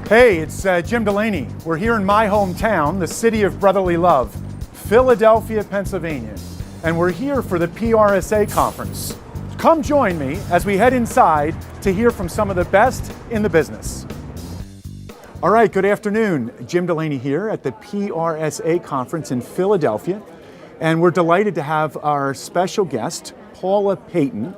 Hey, it's Jim Delaney. We're here in my hometown, the city of brotherly love, Philadelphia, Pennsylvania. And we're here for the PRSA conference. Come join me as we head inside to hear from some of the best in the business. All right, good afternoon. Jim Delaney here at the PRSA conference in Philadelphia. And we're delighted to have our special guest, Paula Payton,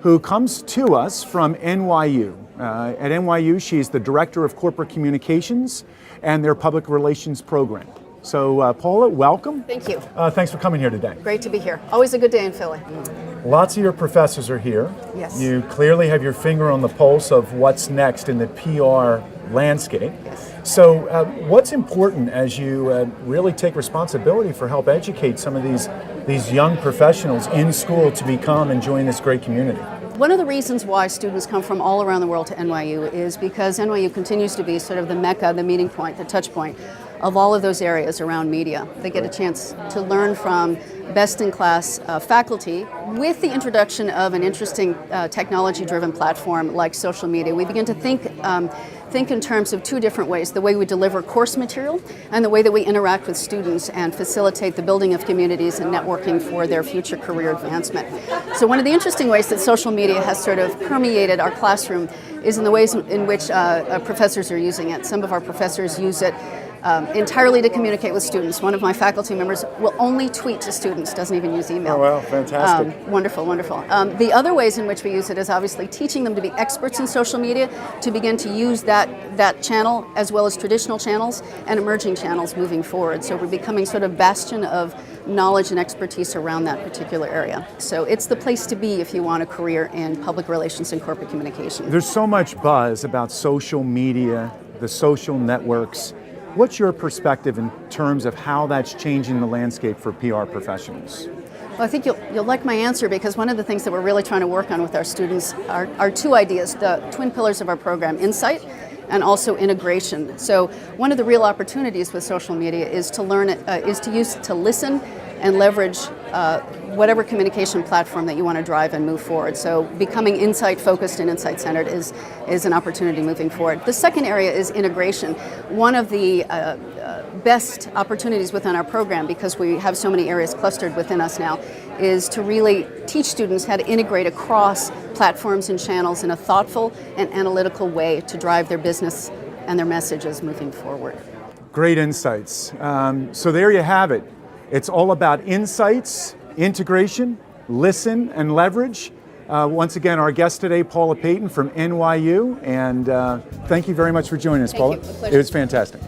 who comes to us from NYU. At NYU, she's the Director of Corporate Communications and their Public Relations Program. So, Paula, welcome. Thank you. Thanks for coming here today. Great to be here. Always a good day in Philly. Lots of your professors are here. Yes. You clearly have your finger on the pulse of what's next in the PR landscape. Yes. So, what's important as you really take responsibility for help educate some of these young professionals in school to become and join this great community? One of the reasons why students come from all around the world to NYU is because NYU continues to be sort of the mecca, the meeting point, the touch point of all of those areas around media. They get a chance to learn from best-in-class faculty with the introduction of an interesting technology-driven platform like social media. We begin to think in terms of two different ways: the way we deliver course material and the way that we interact with students and facilitate the building of communities and networking for their future career advancement. So one of the interesting ways that social media has sort of permeated our classroom is in the ways in which professors are using it. Some of our professors use it entirely to communicate with students. One of my faculty members will only tweet to students, doesn't even use email. Oh, wow, fantastic. Wonderful, wonderful. The other ways in which we use it is obviously teaching them to be experts in social media, to begin to use that channel as well as traditional channels and emerging channels moving forward. So we're becoming sort of bastion of knowledge and expertise around that particular area. So it's the place to be if you want a career in public relations and corporate communication. There's so much buzz about social media, the social networks. What's your perspective in terms of how that's changing the landscape for PR professionals? Well, I think you'll like my answer, because one of the things that we're really trying to work on with our students are two ideas, the twin pillars of our program: insight and also integration. So one of the real opportunities with social media is to listen and leverage whatever communication platform that you want to drive and move forward. So becoming insight-focused and insight-centered is an opportunity moving forward. The second area is integration. One of the best opportunities within our program, because we have so many areas clustered within us now, is to really teach students how to integrate across platforms and channels in a thoughtful and analytical way to drive their business and their messages moving forward. Great insights. So there you have it. It's all about insights, integration, listen, and leverage. Once again, our guest today, Paula Payton from NYU, and thank you very much for joining us, Paula. Thank you. A pleasure. It was fantastic.